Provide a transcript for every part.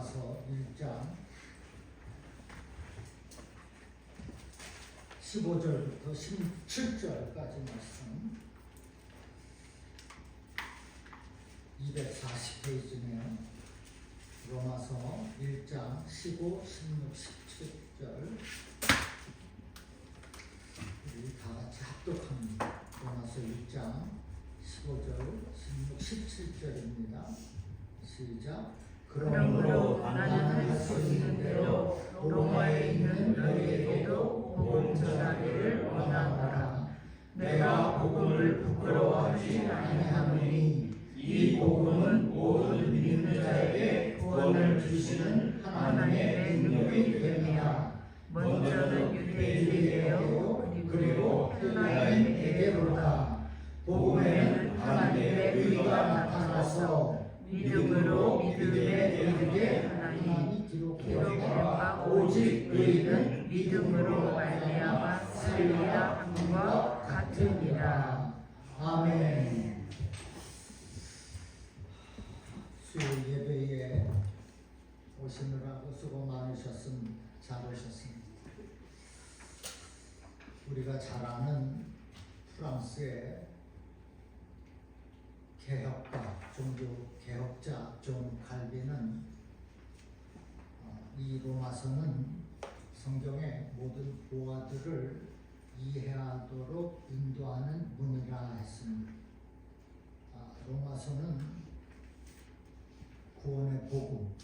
로마서 1장 15절부터 17절까지 말씀 240페이지네요. 로마서 1장 15, 16, 17절 우리 다 같이 합독합니다. 로마서 1장 15절, 16, 17절입니다. 시작. 그러므로 나는 할 수 있는 대로 로마에 있는 너희에게도 복음 전하기를 원하노라. 내가 복음을 부끄러워하지 아니하노니 이 복음은 모든 믿는 자에게 구원을 주시는 하나님의 능력이 됨이라. 먼저는 유대인에게요 그리고 헬라인에게로다. 복음에는 하나님의 의가 나타나서 믿음으로 믿음에 이르게 하나니 기록되었다. 오직 의는 믿음으로 말미암아 살리라 함과 같으니라. 아멘. 수요일 예배에 오시느라고 수고 많으셨습니다. 잘 오셨습니다. 우리가 잘 아는 프랑스의 개혁가, 종교 개혁자 존 칼빈은 이 로마서는 성경의 모든 보화들을 이해하도록 인도하는 문이라 했습니다. 로마서는 구원의 복음,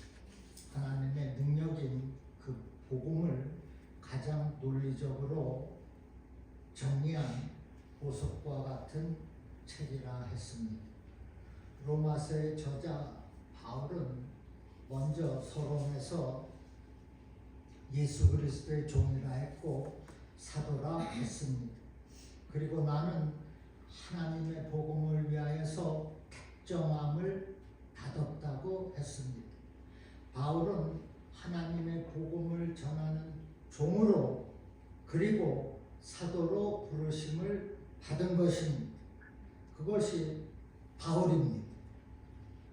하나님의 능력인 그 복음을 가장 논리적으로 정리한 보석과 같은 책이라 했습니다. 로마서의 저자 바울은 먼저 서론에서 예수 그리스도의 종이라 했고 사도라 했습니다. 그리고 나는 하나님의 복음을 위하여서 택정함을 받았다고 했습니다. 바울은 하나님의 복음을 전하는 종으로 그리고 사도로 부르심을 받은 것입니다. 그것이 바울입니다.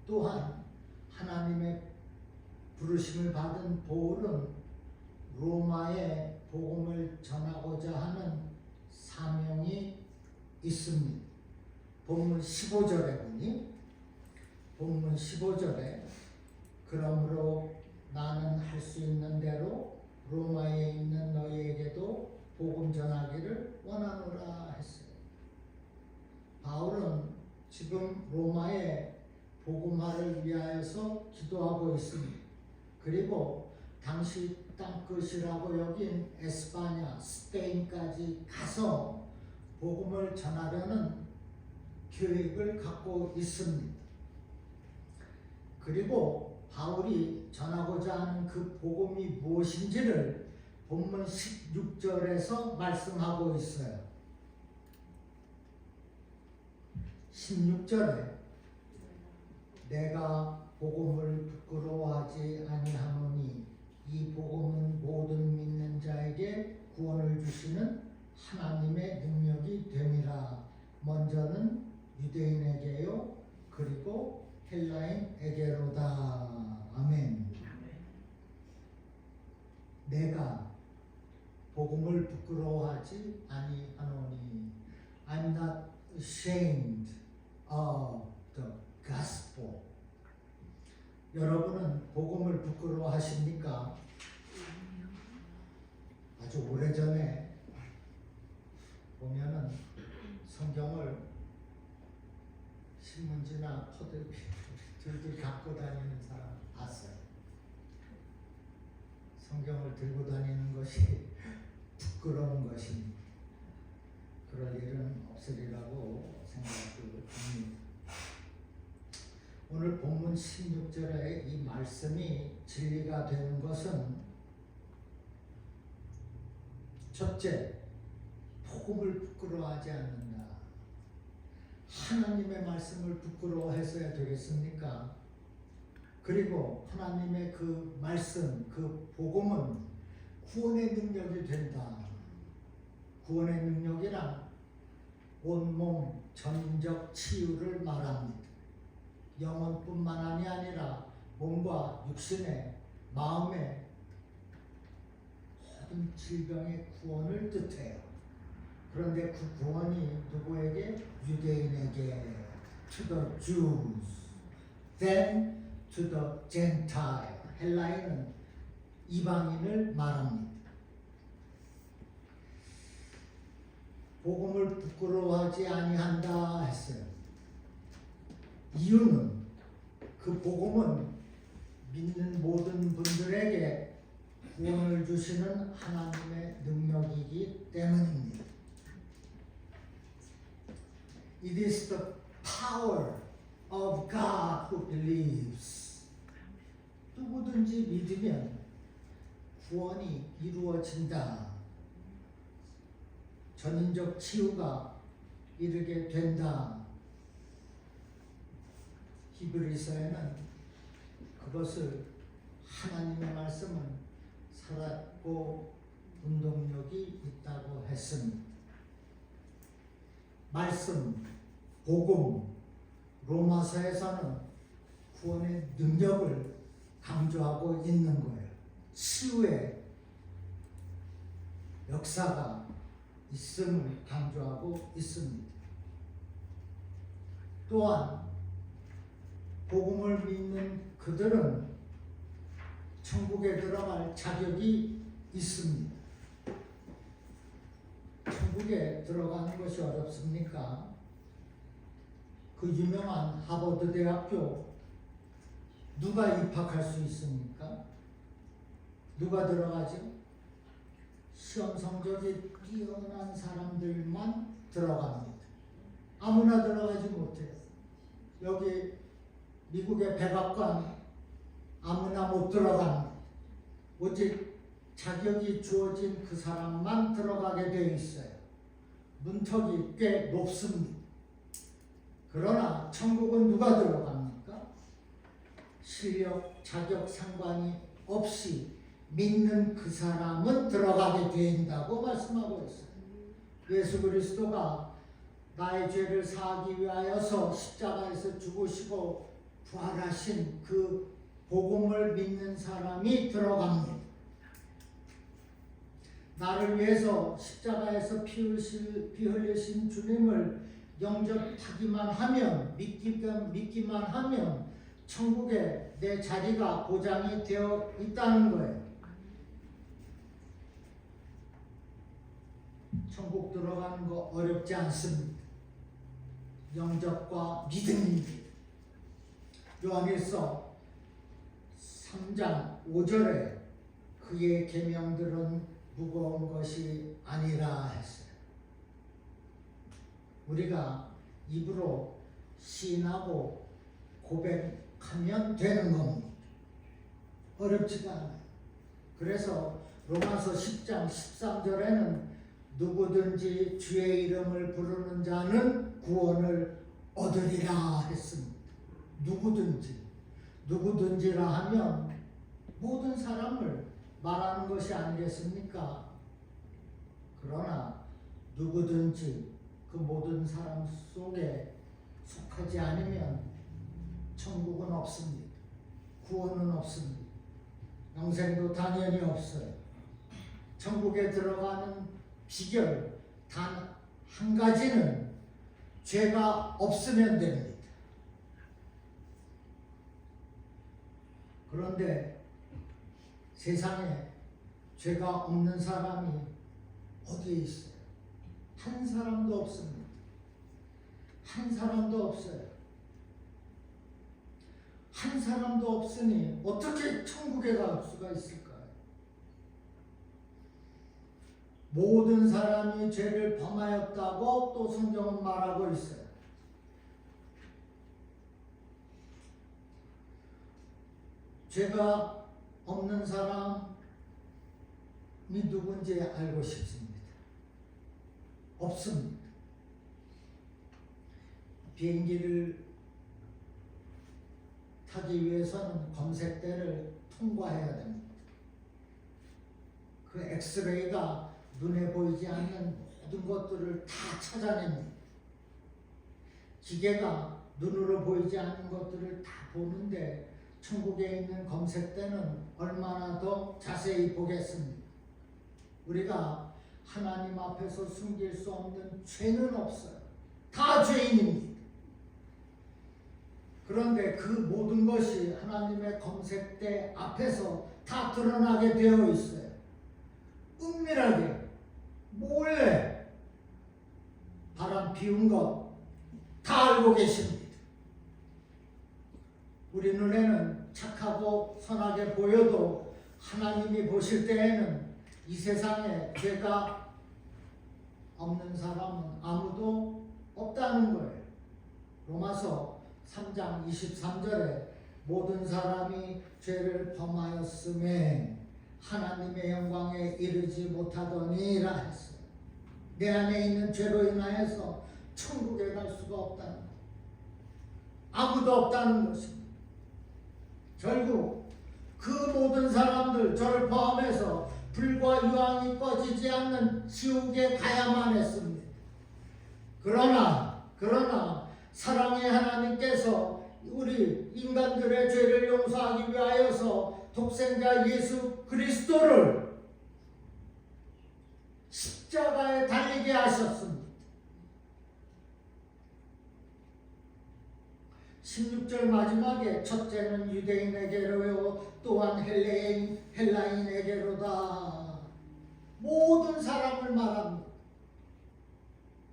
또한 하나님의 부르심을 받은 바울은 로마에 복음을 전하고자 하는 사명이 있습니다. 본문 15절에 보니 본문 15절에 그러므로 나는 할 수 있는 대로 로마에 있는 너희에게도 복음 전하기를 원하노라 했어요. 바울은 지금 로마에 복음화를 위하여서 기도하고 있습니다. 그리고 당시 땅끝이라고 여긴 에스파냐, 스페인까지 가서 복음을 전하려는 계획을 갖고 있습니다. 그리고 바울이 전하고자 하는 그 복음이 무엇인지를 본문 16절에서 말씀하고 있어요. 16절에 내가 복음을 부끄러워하지 아니하노니 이 복음은 모든 믿는 자에게 구원을 주시는 하나님의 능력이 됨이라. 먼저는 유대인에게요 그리고 헬라인에게로다. 아멘. 내가 복음을 부끄러워하지 아니하노니 I'm not ashamed of the gospel. 여러분은 복음을 부끄러워하십니까? 아주 오래전에 보면은 성경을 신문지나 포들 들들 갖고 다니는 사람 봤어요. 성경을 들고 다니는 것이 부끄러운 것입니다. 그럴 일은 없으리라고 생각합니다. 오늘 본문 16절의 이 말씀이 진리가 되는 것은 첫째, 복음을 부끄러워하지 않는다. 하나님의 말씀을 부끄러워해서야 되겠습니까? 그리고 하나님의 그 말씀, 그 복음은 구원의 능력이 된다. 구원의 능력이란 온몸 전적 치유를 말합니다. 영혼뿐만 아니라 몸과 육신의 마음의 모든 질병의 구원을 뜻해요. 그런데 그 구원이 누구에게? 유대인에게, to the Jews, then to the Gentile. 헬라인은 이방인을 말합니다. 복음을 부끄러워하지 아니한다 했어요. 이유는 그 복음은 믿는 모든 분들에게 구원을 주시는 하나님의 능력이기 때문입니다. It is the power of God who believes. 누구든지 믿으면 구원이 이루어진다. 전인적 치유가 이르게 된다. 히브리서에는 그것을 하나님의 말씀은 살았고 운동력이 있다고 했습니다. 말씀, 복음, 로마서에서는 구원의 능력을 강조하고 있는 거예요. 치유의 역사가 있음을 강조하고 있습니다. 또한 복음을 믿는 그들은 천국에 들어갈 자격이 있습니다. 천국에 들어가는 것이 어렵습니까? 그 유명한 하버드 대학교 누가 입학할 수 있습니까? 누가 들어가죠? 시험 성적이 뛰어난 사람들만 들어갑니다. 아무나 들어가지 못해요. 여기 미국의 백악관 아무나 못 들어갑니다. 오직 자격이 주어진 그 사람만 들어가게 되어 있어요. 문턱이 꽤 높습니다. 그러나 천국은 누가 들어갑니까? 실력, 자격 상관이 없이 믿는 그 사람은 들어가게 된다고 말씀하고 있어요. 예수 그리스도가 나의 죄를 사하기 위하여서 십자가에서 죽으시고 부활하신 그 복음을 믿는 사람이 들어갑니다. 나를 위해서 십자가에서 피 흘리신 주님을 영접하기만 하면, 믿기만 하면 천국에 내 자리가 보장이 되어 있다는 거예요. 천국 들어가는 거 어렵지 않습니다. 영접과 믿음입니다. 요한일서 3장 5절에 그의 계명들은 무거운 것이 아니라 했어요. 우리가 입으로 시인하고 고백하면 되는 겁니다. 어렵지가 않아요. 그래서 로마서 10장 13절에는 누구든지 주의 이름을 부르는 자는 구원을 얻으리라 했습니다. 누구든지라 하면 모든 사람을 말하는 것이 아니겠습니까? 그러나 누구든지 그 모든 사람 속에 속하지 않으면 천국은 없습니다. 구원은 없습니다. 영생도 당연히 없어요. 천국에 들어가는 비결 단 한 가지는 죄가 없으면 됩니다. 그런데 세상에 죄가 없는 사람이 어디에 있어요? 한 사람도 없습니다. 한 사람도 없어요. 한 사람도 없으니 어떻게 천국에 갈 수가 있을까요? 모든 사람이 죄를 범하였다고 또 성경은 말하고 있어요. 죄가 없는 사람이 누군지 알고 싶습니다. 없습니다. 비행기를 타기 위해서는 검색대를 통과해야 됩니다. 그 엑스레이가 눈에 보이지 않는 모든 것들을 다 찾아냅니다. 기계가 눈으로 보이지 않는 것들을 다 보는데 천국에 있는 검색대는 얼마나 더 자세히 보겠습니다. 우리가 하나님 앞에서 숨길 수 없는 죄는 없어요. 다 죄인입니다. 그런데 그 모든 것이 하나님의 검색대 앞에서 다 드러나게 되어 있어요. 은밀하게, 몰래 바람 피운 것 다 알고 계십니다. 우리 눈에는 착하고 선하게 보여도 하나님이 보실 때에는 이 세상에 죄가 없는 사람은 아무도 없다는 거예요. 로마서 3장 23절에 모든 사람이 죄를 범하였음에 하나님의 영광에 이르지 못하더니라 했어요. 내 안에 있는 죄로 인하여서 천국에 갈 수가 없다는 거예요. 아무도 없다는 것입니다. 결국 그 모든 사람들, 저를 포함해서 불과 유황이 꺼지지 않는 지옥에 가야만 했습니다. 그러나 사랑의 하나님께서 우리 인간들의 죄를 용서하기 위하여서 독생자 예수 그리스도를 십자가에 달리게 하셨습니다. 16절 마지막에 첫째는 유대인에게로요 또한 헬라인에게로다. 모든 사람을 말합니다.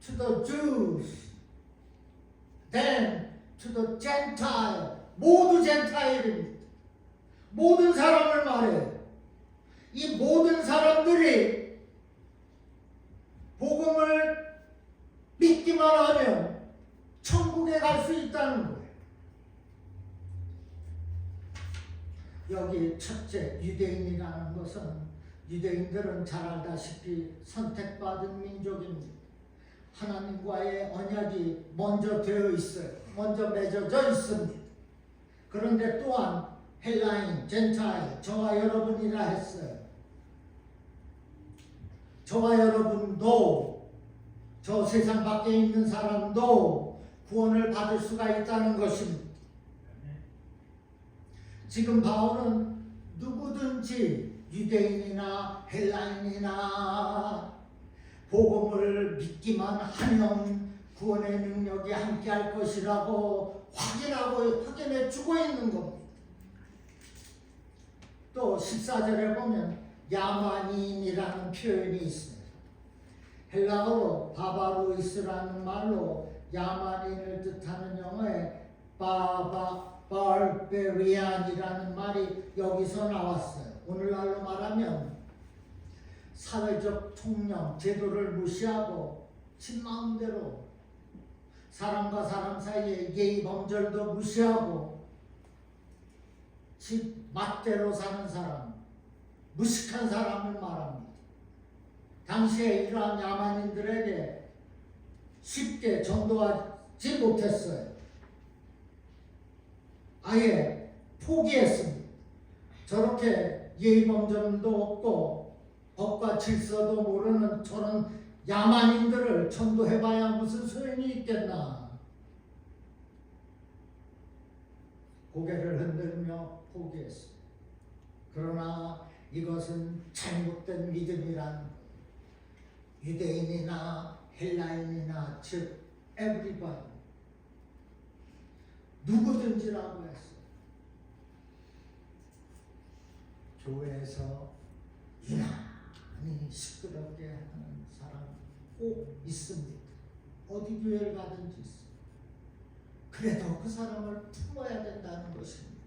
To the Jews, then to the Gentile. 모두 젠타일입니다. 모든 사람을 말해요. 이 모든 사람들이 복음을 믿기만 하면 천국에 갈 수 있다는 거예요. 여기 첫째 유대인이라는 것은 유대인들은 잘 알다시피 선택받은 민족입니다. 하나님과의 언약이 먼저 되어 있어요. 먼저 맺어져 있습니다. 그런데 또한 헬라인, 젠타일, 저와 여러분이라 했어요. 저와 여러분도, 저 세상 밖에 있는 사람도 구원을 받을 수가 있다는 것입니다. 지금 바울은 누구든지 유대인이나 헬라인이나 복음을 믿기만 하면 구원의 능력이 함께할 것이라고 확인해 주고 있는 겁니다. 또 14절에 보면 야만인이라는 표현이 있습니다. 헬라어로 바바루이스라는 말로 야만인을 뜻하는 영어에 바르베리안이라는 말이 여기서 나왔어요. 오늘날로 말하면 사회적 통념, 제도를 무시하고 지 마음대로 사람과 사람 사이에 예의 범절도 무시하고 지 맛대로 사는 사람, 무식한 사람을 말합니다. 당시에 이러한 야만인들에게 쉽게 전도하지 못했어요. 아예 포기했습니다. 저렇게 예의 범절도 없고 법과 질서도 모르는 저런 야만인들을 전도해봐야 무슨 소용이 있겠나. 고개를 흔들며 포기했습니다. 그러나 이것은 잘못된 믿음이라는 거예요. 유대인이나 헬라인이나 즉 everybody 누구든지라고 했어요. 교회에서 유난히 시끄럽게 하는 사람 꼭 있습니다. 어디 교회를 가든지 있어요. 그래도 그 사람을 품어야 된다는 것입니다.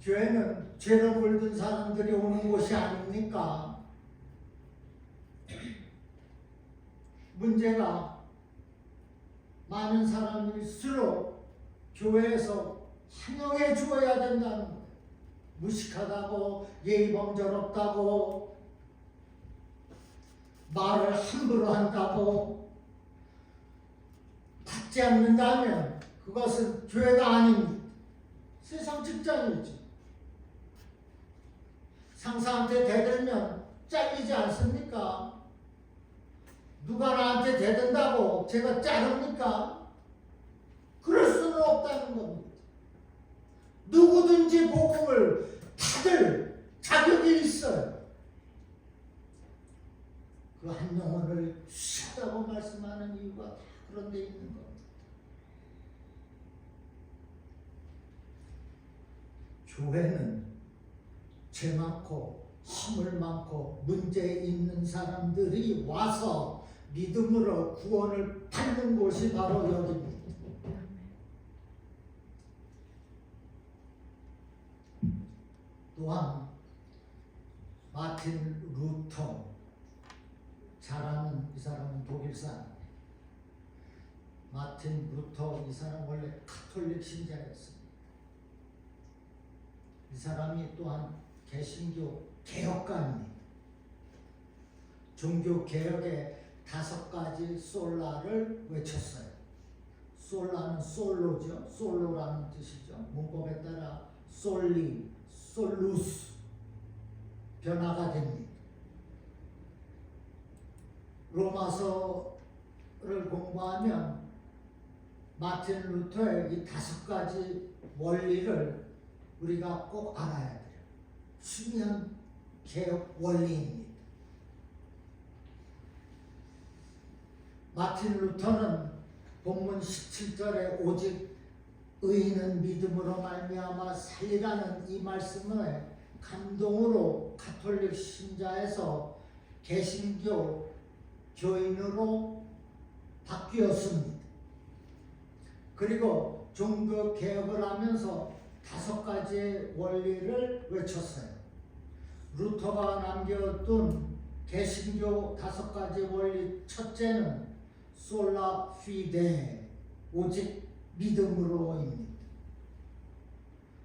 교회는 죄로 물든 사람들이 오는 곳이 아닙니까? 문제가 많은 사람일수록 교회에서 환영해 주어야 된다는 거예요. 무식하다고, 예의 범절없다고, 말을 함부로 한다고 받지 않는다면 그것은 교회가 아닙니다. 세상 직장이지. 상사한테 대들면 잘리지 않습니까? 누가 나한테 대든다고 제가 자릅니까? 그럴 수는 없다는 겁니다. 누구든지 복음을 다들 자격이 있어요. 그 한 영혼을 주셨다고 말씀하는 이유가 다 그런 데 있는 겁니다. 교회는 죄 많고 허물 많고 문제 있는 사람들이 와서 믿음으로 구원을 받는 곳이 바로 여기입니다. 또한 마틴 루터, 잘 아는 이 사람은 독일 사람, 마틴 루터 이 사람 원래 가톨릭 신자였습니다. 이 사람이 또한 개신교 개혁가입니다. 종교 개혁의 5가지 솔라를 외쳤어요. 솔라는 솔로죠. 솔로라는 뜻이죠. 문법에 따라 솔리, 솔루스 변화가 됩니다. 로마서를 공부하면 마틴 루터의 이 5가지 원리를 우리가 꼭 알아야 돼요. 중요한 개혁 원리입니다. 마틴 루터는 본문 17절에 오직 의인은 믿음으로 말미암아 살리라는 이 말씀을 감동으로 가톨릭 신자에서 개신교 교인으로 바뀌었습니다. 그리고 종교 개혁을 하면서 5가지의 원리를 외쳤어요. 루터가 남겨둔 개신교 5가지 원리, 첫째는 솔라 피데, 오직 믿음으로입니다.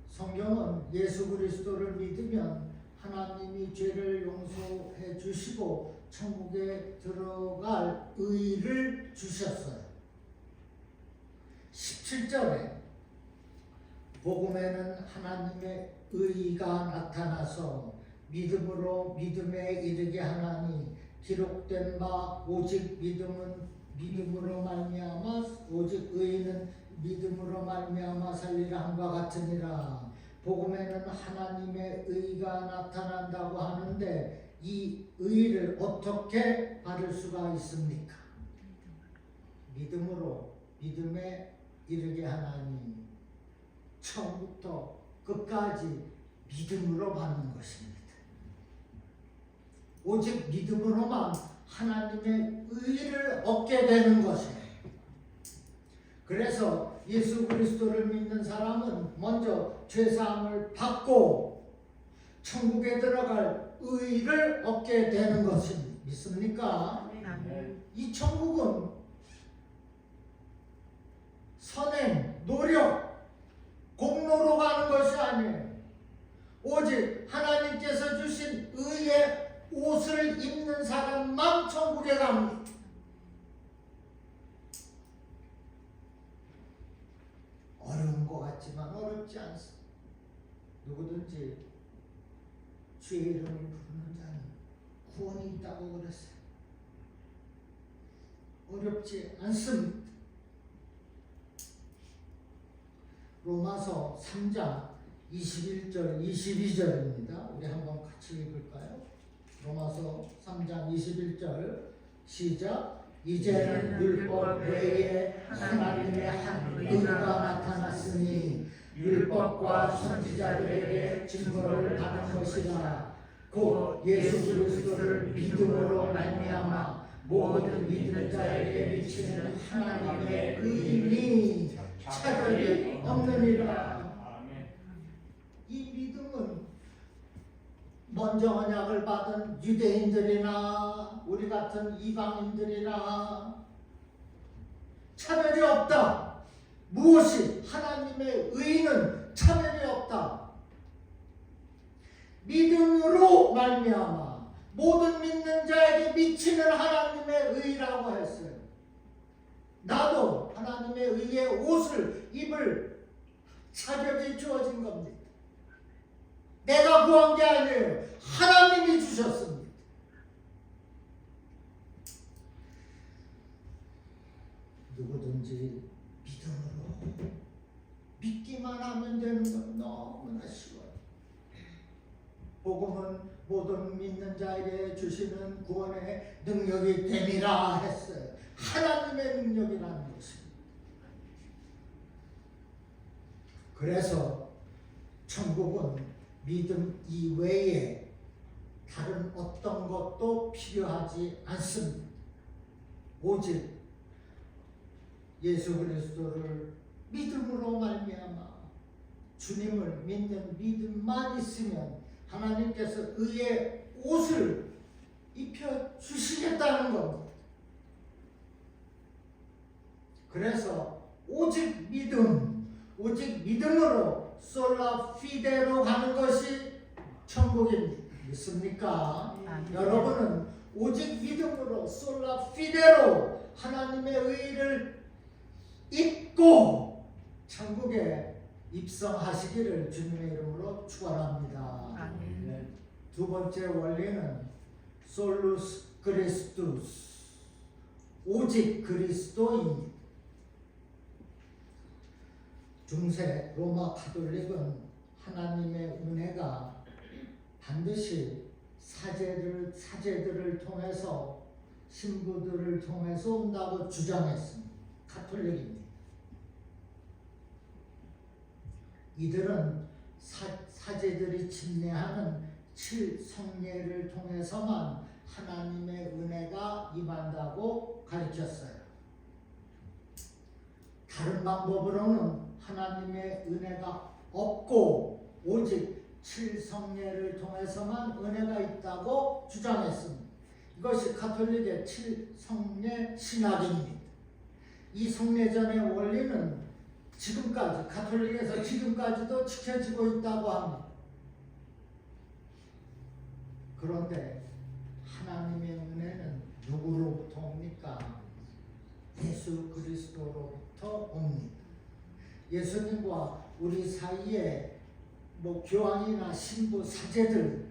성경은 예수 그리스도를 믿으면 하나님이 죄를 용서해 주시고 천국에 들어갈 의를 주셨어요. 17절에 복음에는 하나님의 의가 나타나서 믿음으로 믿음에 이르게 하나니 기록된 바 오직 믿음으로 말미암아 오직 의인은 믿음으로 말미암아 살리라 함과 같으니라. 복음에는 하나님의 의가 나타난다고 하는데 이 의를 어떻게 받을 수가 있습니까? 믿음으로 믿음에 이르게 하나니, 처음부터 끝까지 믿음으로 받는 것입니다. 오직 믿음으로만 하나님의 의를 얻게 되는 것이에요. 그래서 예수 그리스도를 믿는 사람은 먼저 죄사함을 받고 천국에 들어갈 의를 얻게 되는 것입니다. 믿습니까? 이 천국은 선행, 노력, 공로로 가는 것이 아니에요. 오직 하나님께서 주신 의의 옷을 입는 사람만 천국에 갑니다. 어려운 것 같지만 어렵지 않습니다. 누구든지 주의 이름을 부르는 자는 구원이 있다고 그랬어요. 어렵지 않습니다. 로마서 3장 21절 22절입니다. 우리 한번 같이 읽을까요? 로마서 3장 21절 시작. 이제는 율법 외에 하나님의 한 의가 나타났으니 율법과 선지자들에게 증거를 받은 것이라. 곧 예수 그리스도를 믿음으로 말미암아 모든 믿는 자에게 미치는 하나님의 의인이 차별이 없느니라. 이 믿음은 먼저 언약을 받은 유대인들이나 우리 같은 이방인들이나 차별이 없다. 무엇이? 하나님의 의는 차별이 없다. 믿음으로 말미암아 모든 믿는 자에게 미치는 하나님의 의라고 했어요. 나도 하나님의 의의 옷을 입을 자격이 주어진 겁니다. 내가 구한 게 아니에요. 하나님이 주셨습니다. 누구든지 믿음으로 믿기만 생각만 하면 되는 건 너무나 쉬워요. 복음은 모든 믿는 자에게 주시는 구원의 능력이 됨이라 했어요. 하나님의 능력이라는 것입니다. 그래서 천국은 믿음 이외에 다른 어떤 것도 필요하지 않습니다. 오직 예수 그리스도를 믿음으로 말미암아 주님을 믿는 믿음만 있으면 하나님께서 의의 옷을 입혀 주시겠다는 겁니다. 그래서 오직 믿음으로 솔라 피데로 가는 것이 천국입니다. 믿습니까? 여러분은 오직 믿음으로 솔라 피데로 하나님의 의를 입고 천국에 입성하시기를 주님의 이름으로 축원합니다. 아멘. 두 번째 원리는 솔루스 그리스도스, 오직 그리스도입니다. 중세 로마 가톨릭은 하나님의 은혜가 반드시 사제들을 통해서 신부들을 통해서 온다고 주장했습니다. 가톨릭입니다. 이들은 사제들이 침례하는 7성례를 통해서만 하나님의 은혜가 임한다고 가르쳤어요. 다른 방법으로는 하나님의 은혜가 없고 오직 7성례를 통해서만 은혜가 있다고 주장했습니다. 이것이 가톨릭의 7성례 신학입니다. 이 성례전의 원리는 지금까지 가톨릭에서 지금까지도 지켜지고 있다고 합니다. 그런데 하나님의 은혜는 누구로부터 옵니까? 예수 그리스도로부터 옵니다. 예수님과 우리 사이에 교황이나 신부, 사제들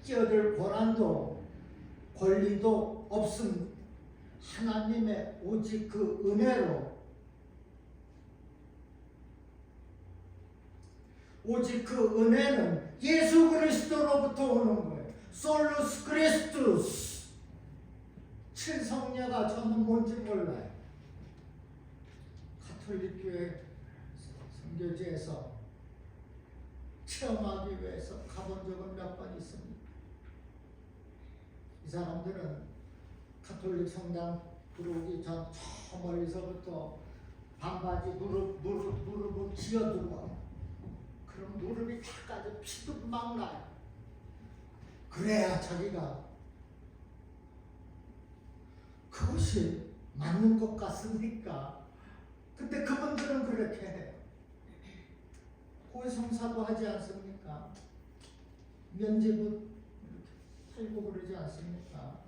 끼어들 권리도 없습니다. 하나님의 오직 그 은혜로, 오직 그 은혜는 예수 그리스도로부터 오는 거예요. 솔루스 그리스투스. 7성례가 저는 뭔지 몰라요. 가톨릭 교회 선교지에서 체험하기 위해서 가본 적은 몇 번 있습니다. 이 사람들은 가톨릭 성당 들어오기 전 저 멀리서부터 반바지 무릎을 기어들고, 그럼 무릎이 다까지 피도 막 나요. 그래야 자기가 그것이 맞는 것 같습니까? 근데 그분들은 그렇게 해요. 고해성사도 하지 않습니까? 면제부 살고 그러지 않습니까?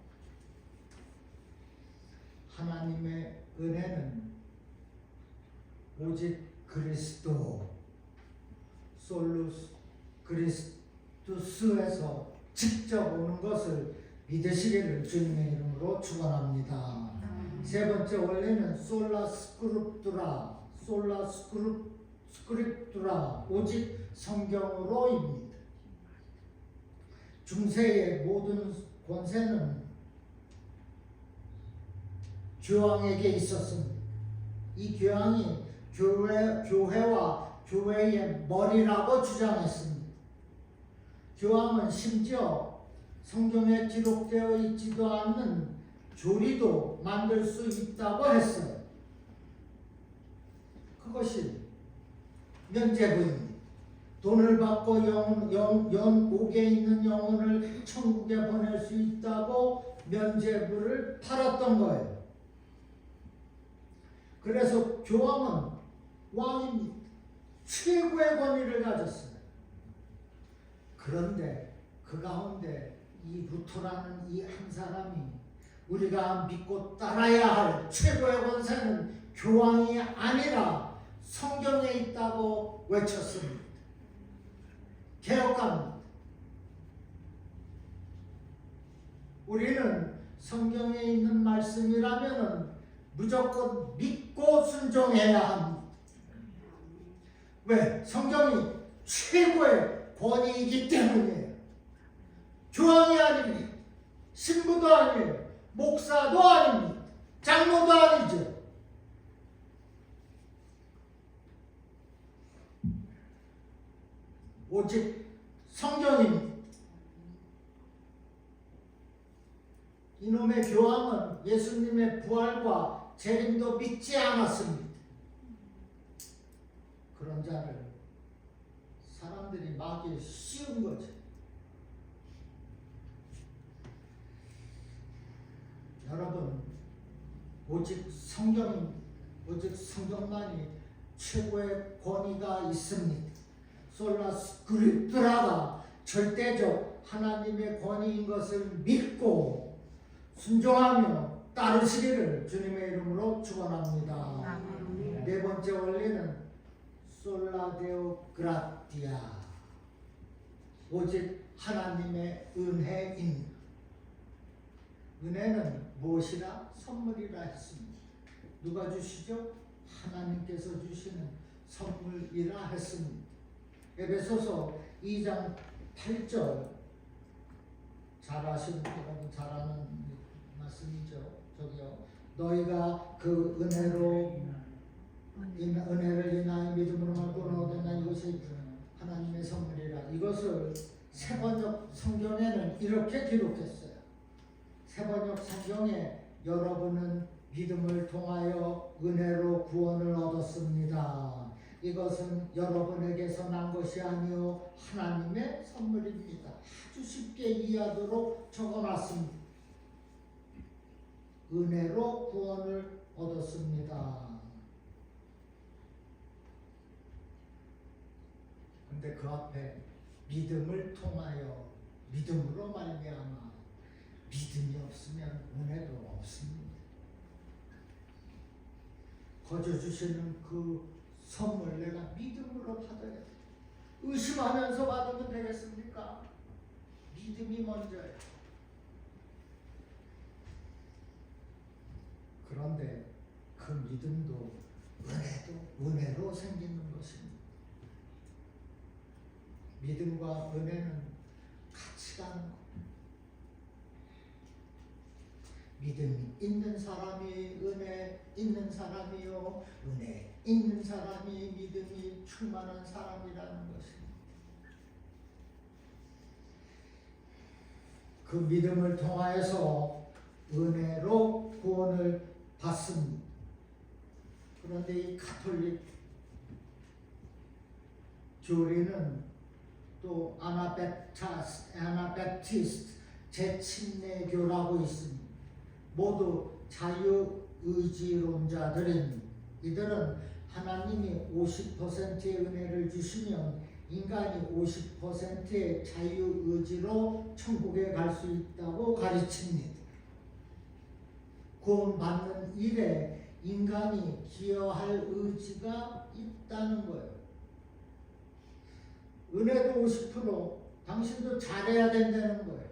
하나님의 은혜는 오직 그리스도, 솔루스 그리스도스에서 직접 오는 것을 믿으시기를 주님의 이름으로 축원합니다. 세 번째 원리는 솔라 스크립투라, 오직 성경으로입니다. 중세의 모든 권세는 교황에게 있었습니다. 이 교황이 교회와 교회의 머리라고 주장했습니다. 교황은 심지어 성경에 기록되어 있지도 않는 조리도 만들 수 있다고 했어요. 그것이 면죄부입니다. 돈을 받고 옥에 있는 영혼을 천국에 보낼 수 있다고 면죄부를 팔았던 거예요. 그래서 교황은 왕입니다. 최고의 권위를 가졌어요. 그런데 그 가운데 이 루터라는 이 한 사람이 우리가 믿고 따라야 할 최고의 권세는 교황이 아니라 성경에 있다고 외쳤습니다. 개혁가입니다. 우리는 성경에 있는 말씀이라면 무조건 믿고 순종해야 합니다. 왜? 성경이 최고의 권위이기 때문이에요. 교황이 아닙니다. 신부도 아니에요. 목사도 아닙니다. 장로도 아니죠. 오직 성경입니다. 이놈의 교황은 예수님의 부활과 재림도 믿지 않았습니다. 그런 자를 사람들이 막기 쉬운 거죠. 여러분, 오직 성경만이 최고의 권위가 있습니다. 솔라 스크립트라가 절대적 하나님의 권위인 것을 믿고 순종하며 따르시기를 주님의 이름으로 축원합니다. 네 번째 원리는 솔라데오 그라티아, 오직 하나님의 은혜입니다. 은혜는 무엇이라? 선물이라 했습니다. 누가 주시죠? 하나님께서 주시는 선물이라 했습니다. 에베소서 2장 8절, 잘 아시는 분은 잘하는 말씀이죠. 저기요, 너희가 그 은혜를 인하여 믿음으로 말고 얻었나 이것이 하나님의 선물이라. 이것을 세번역 성경에는 이렇게 기록했어요. 세번역 성경에 여러분은 믿음을 통하여 은혜로 구원을 얻었습니다. 이것은 여러분에게서 난 것이 아니요 하나님의 선물입니다. 아주 쉽게 이해하도록 적어놨습니다. 은혜로 구원을 얻었습니다. 근데 그 앞에 믿음을 통하여, 믿음으로 말미암아. 믿음이 없으면 은혜도 없습니다. 거저 주시는 그 선물 내가 믿음으로 받아야 돼. 의심하면서 받으면 되겠습니까? 믿음이 먼저예요. 그런데 그 믿음도 은혜로 생기는 것입니다. 믿음과 은혜는 같이 가는 겁니다. 믿음이 있는 사람이 은혜 있는 사람이요, 은혜 있는 사람이 믿음이 충만한 사람이라는 것입니다. 그 믿음을 통하여서 은혜로 구원을 받습니다. 그런데 이 가톨릭 교리는 또 아나베티스트 재침례교라고 있습니다. 모두 자유의지론자들입니다. 이들은 하나님이 50%의 은혜를 주시면 인간이 50%의 자유의지로 천국에 갈 수 있다고 가르칩니다. 구원받는 일에 인간이 기여할 의지가 있다는 거예요. 은혜도 50%, 당신도 잘해야 된다는 거예요.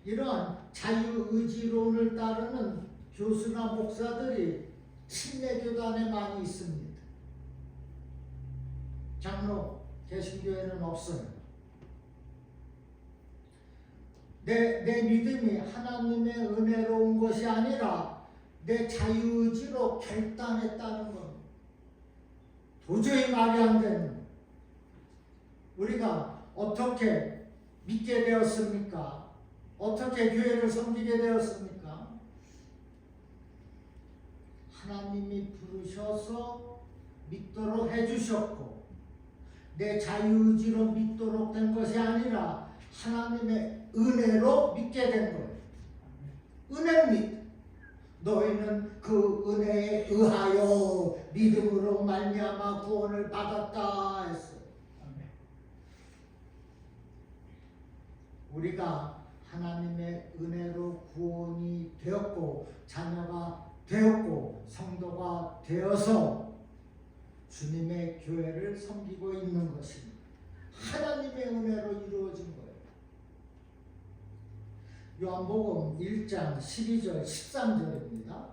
이러한 자유의지론을 따르는 교수나 목사들이 침례교단에 많이 있습니다. 장로, 개신교회는 없어요. 내 믿음이 하나님의 은혜로 온 것이 아니라 내 자유의지로 결단했다는 것. 도저히 말이 안 되는. 우리가 어떻게 믿게 되었습니까? 어떻게 교회를 섬기게 되었습니까? 하나님이 부르셔서 믿도록 해주셨고, 내 자유의지로 믿도록 된 것이 아니라 하나님의 은혜로 믿게 된 거예요. 은혜입니다. 너희는 그 은혜에 의하여 믿음으로 말미암아 구원을 받았다 했어요. 우리가 하나님의 은혜로 구원이 되었고 자녀가 되었고 성도가 되어서 주님의 교회를 섬기고 있는 것입니다. 하나님의 은혜로 이루어진 거예요. 요한복음 1장 12절 13절입니다.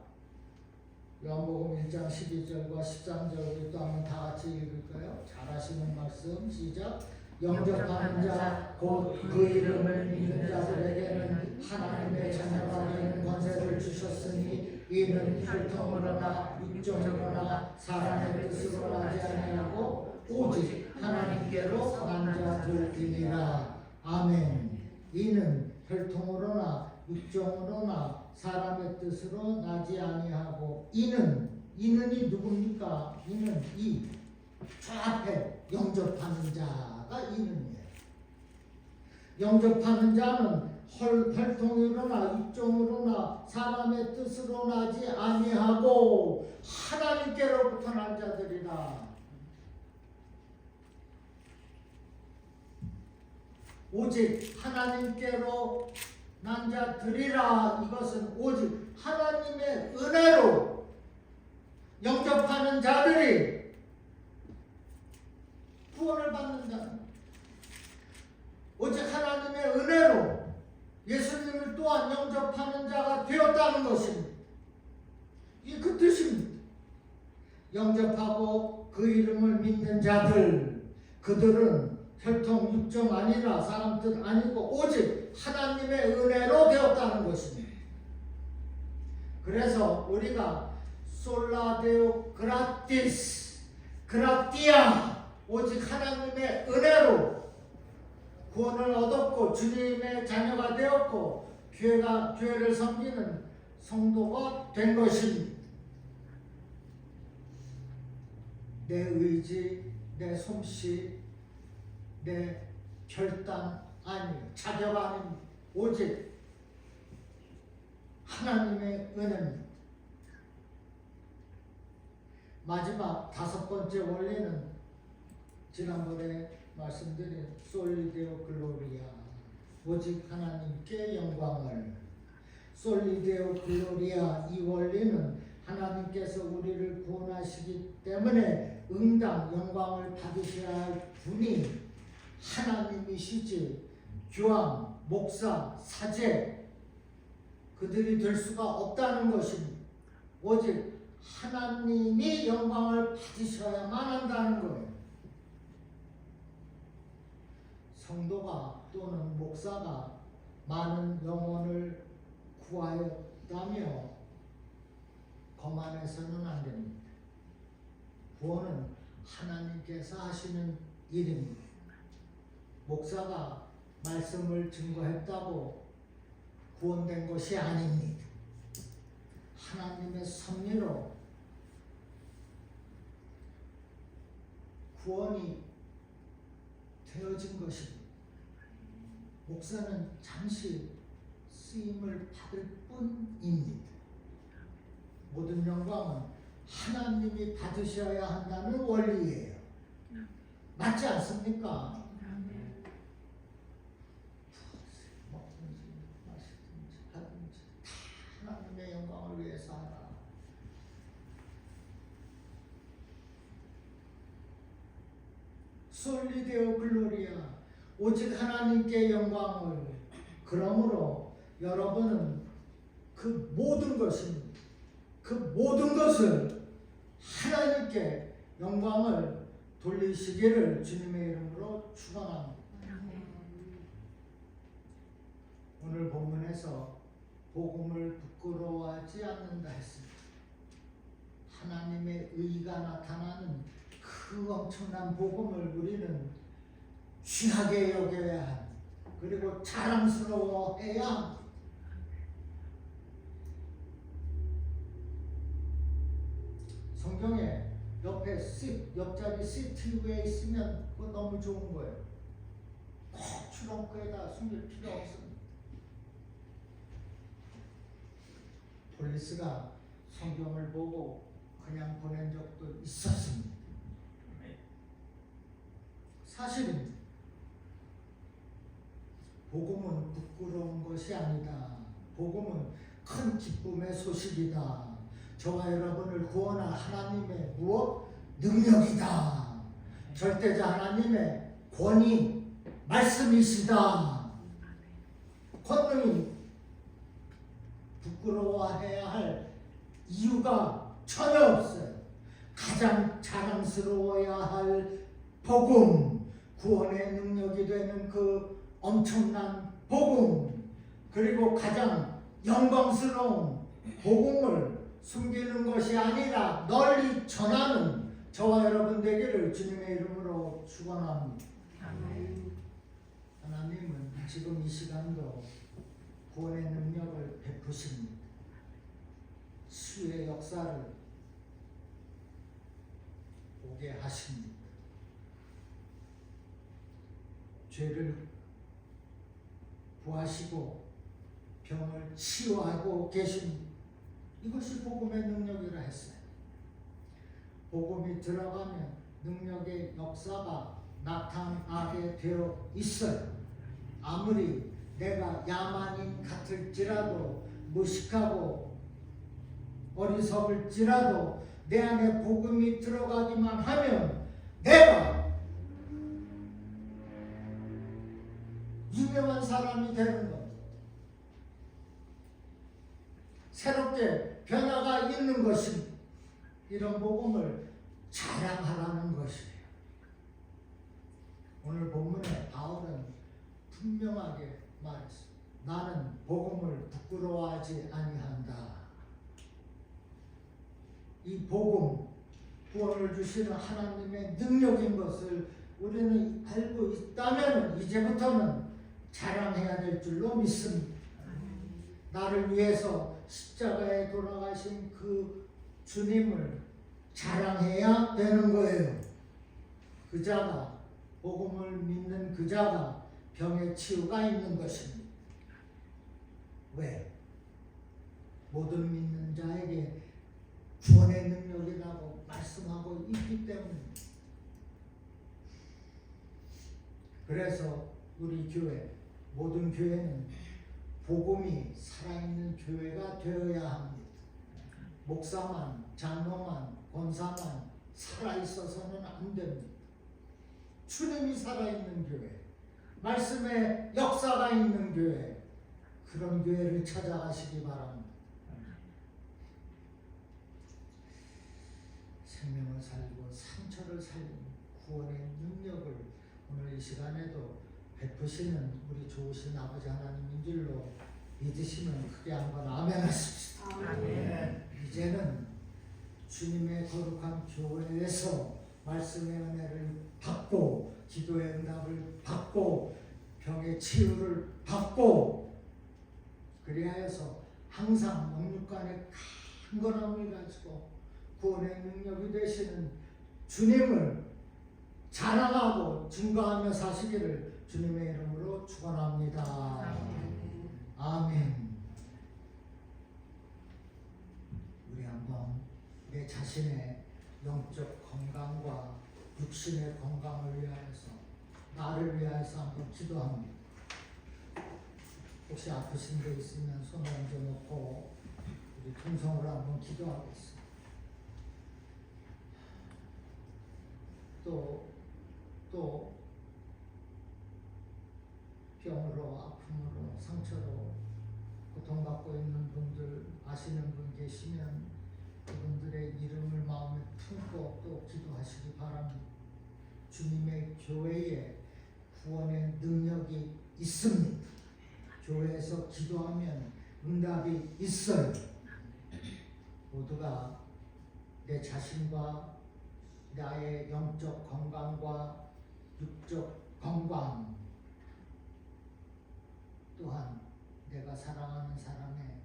요한복음 1장 12절과 13절 우리 또 한번 다 같이 읽을까요? 잘하시는 말씀 시작. 영접하는 자 곧 그 이름을 믿는 자들에게는 하나님의 자녀가 되는 권세를 주셨으니 이는 혈통으로나 육정으로나 사람의 뜻으로 나지 아니하고 오직 하나님께로 난 자들이니라. 아멘. 이는 혈통으로나 육정으로나 사람의 뜻으로 나지 아니하고 이는이 누굽니까? 이는 저 앞에 영접하는 자가 이는이에요. 영접하는 자는 혈통으로나 육정으로나 사람의 뜻으로 나지 아니하고 하나님께로부터 난 자들이라. 오직 하나님께로 난 자들이라. 이것은 오직 하나님의 은혜로 영접하는 자들이 구원을 받는 자. 오직 하나님의 은혜로 예수님을 또한 영접하는 자가 되었다는 것입니다. 이 그 뜻입니다. 영접하고 그 이름을 믿는 자들, 그들은 혈통 육정 아니라 사람 뜻 아니고 오직 하나님의 은혜로 되었다는 것입니다. 그래서 우리가 솔라데오 그라티스, 그라티아, 오직 하나님의 은혜로 구원을 얻었고 주님의 자녀가 되었고 교회를 섬기는 성도가 된 것입니다. 내 의지, 내 솜씨, 내 결단 아니요, 자격 아닙니다. 오직 하나님의 은혜입니다. 마지막 5번째 원리는 지난번에 말씀드린 솔리데오 글로리아, 오직 하나님께 영광을. 솔리데오 글로리아, 이 원리는 하나님께서 우리를 구원하시기 때문에 응당 영광을 받으셔야 할 분이 하나님이시지 교황, 목사, 사제 그들이 될 수가 없다는 것입니다. 오직 하나님이 영광을 받으셔야만 한다는 거예요. 성도가 또는 목사가 많은 영혼을 구하였다며 거만해서는 안 됩니다. 구원은 하나님께서 하시는 일입니다. 목사가 말씀을 증거했다고 구원된 것이 아닙니다. 하나님의 섭리로 구원이 되어진 것입니다. 목사는 잠시 쓰임을 받을 뿐입니다. 모든 영광은 하나님이 받으셔야 한다는 원리예요. 맞지 않습니까? 먹든지 마시든지 하든지 다 하나님의 영광을 위해서 하라. 솔리데오 글로리아, 오직 하나님께 영광을. 그러므로 여러분은 그 모든 것입니다. 그 모든 것을 하나님께 영광을 돌리시기를 주님의 이름으로 축원합니다. 오늘 본문에서 복음을 부끄러워하지 않는다 했습니다. 하나님의 의가 나타나는 그 엄청난 복음을 우리는 귀하게 여겨야 합니다. 그리고 자랑스러워해야 합니다. 성경에 옆에 옆자리 시트 위에 있으면 그거 너무 좋은 거예요. 꼭 트렁크에다 숨길 필요 없습니다. 폴리스가 성경을 보고 그냥 보낸 적도 있었습니다. 사실입니다. 복음은 부끄러운 것이 아니다. 복음은 큰 기쁨의 소식이다. 저와 여러분을 구원한 하나님의 무엇? 능력이다. 절대자 하나님의 권위, 말씀이시다. 권능이 부끄러워해야 할 이유가 전혀 없어요. 가장 자랑스러워야 할 복음, 구원의 능력이 되는 그 엄청난 복음, 그리고 가장 영광스러운 복음을 숨기는 것이 아니라 널리 전하는 저와 여러분 되기를 주님의 이름으로 축원합니다. 하나님은 지금 이 시간도 구원의 능력을 베푸십니다. 수의 역사를 보게 하십니다. 죄를 구하시고 병을 치유하고 계십니다. 이것이 복음의 능력이라 했어요. 복음이 들어가면 능력의 역사가 나타나게 되어 있어요. 아무리 내가 야만인 같을지라도, 무식하고 어리석을지라도 내 안에 복음이 들어가기만 하면 내가 유명한 사람이 되는 겁니다. 새롭게 변화가 있는 것입니다. 이런 복음을 자랑하라는 것이에요. 오늘 본문에 바울은 분명하게 말했습니다. 나는 복음을 부끄러워하지 아니한다. 이 복음, 구원을 주시는 하나님의 능력인 것을 우리는 알고 있다면 이제부터는 자랑해야 될 줄로 믿습니다. 나를 위해서 십자가에 돌아가신 그 주님을 자랑해야 되는 거예요. 그 자가, 복음을 믿는 그 자가 병의 치유가 있는 것입니다. 왜? 모든 믿는 자에게 구원의 능력이라고 말씀하고 있기 때문입니다. 그래서 우리 교회, 모든 교회는 복음이 살아있는 교회가 되어야 합니다. 목사만, 장로만, 권사만 살아있어서는 안 됩니다. 주님이 살아있는 교회, 말씀의 역사가 있는 교회, 그런 교회를 찾아가시기 바랍니다. 생명을 살리고 상처를 살리는 구원의 능력을 오늘 이 시간에도 베푸시는 우리 좋으신 아버지 하나님인 줄로 믿으시면 크게 한번 아멘 하십시다. 아멘. 이제는 주님의 거룩한 교회에서 말씀의 은혜를 받고 기도의 응답을 받고 병의 치유를 받고 그리하여서 항상 영육간의 강건함을 가지고 구원의 능력이 되시는 주님을 자랑하고 증거하며 사시기를 주님의 이름으로 축원합니다. 아멘. 우리 한번 내 자신의 영적 건강과 육신의 건강을 위하여서, 나를 위하여서 한번 기도합니다. 혹시 아프신 데 있으면 손을 얹어 놓고 우리 통성으로 한번 기도하겠습니다. 또 병으로, 아픔으로, 상처로 고통받고 있는 분들, 아시는 분 계시면 그분들의 이름을 마음에 품고 또 기도하시기 바랍니다. 주님의 교회에 구원의 능력이 있습니다. 교회에서 기도하면 응답이 있어요. 모두가 내 자신과 나의 영적 건강과 육적 건강, 또한 내가 사랑하는 사람의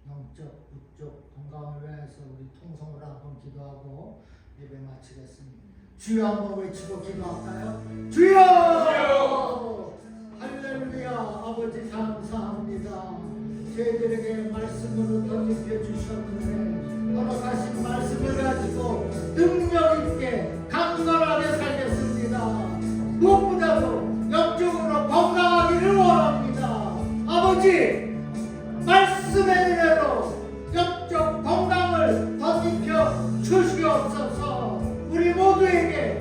영적, 육적 건강을 위해서 우리 통성으로 한번 기도하고 예배 마치겠습니다. 주여 한번 외치고 기도할까요? 주여! 할렐루야! 아버지 감사합니다. 저희들에게 말씀으로 덧입혀 주셨는데 허락하신 말씀을 가지고 능력 있게 강건하게 살겠습니다. 무엇보다도 영적으로 건강하기를 원합니다. 아버지, 말씀의 은혜로 영적 건강을 덧입혀 주시옵소서. 우리 모두에게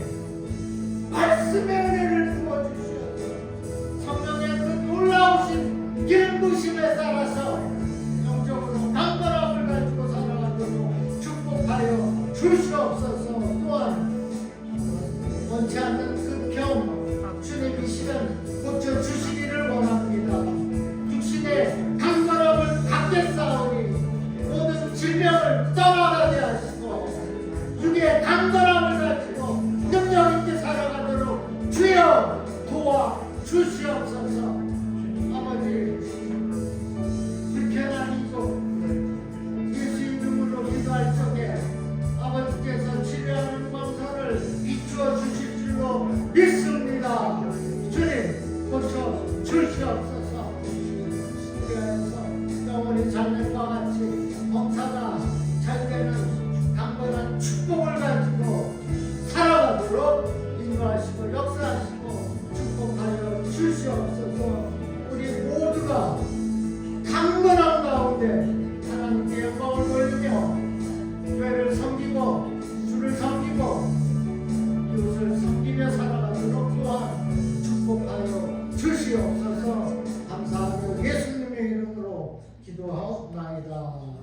말씀의 은혜를 부어주시옵소서. 성령의 그 놀라우신 기름부심에 따라서 영적으로 강건함을 가지고 살아가도록 축복 원치 않는 그 병, 주님 이 시간 고쳐주시기를 원합니다. 육신의 강건함을 갖게 싸우니 모든 질병을 떠나가게 하시고 육의 강건함을 가지고 능력 있게 살아가도록 주여 도와 주시옵소서. 아버지, 불편한 이곳 예수 이름으로 기도할 적에 아버지께서 치료하는 권세를 비추어 주실 줄로 믿습니다. 주님 고쳐 주시옵소서. 그래서 영원히 자녀과 같이 범사가 잘 되는 강건한 축복을 가지고 살아가도록 인도하시고 역사하시고 축복하여 주시옵소서. 우리 모두가 강건한 가운데 하나님께 영광을 돌리며 교회를 섬기고 주를 섬기고 이웃을 섬기며 살아가도록 또한 축복하여 주시옵소서. 감사하며 예수님의 이름으로 기도하옵나이다.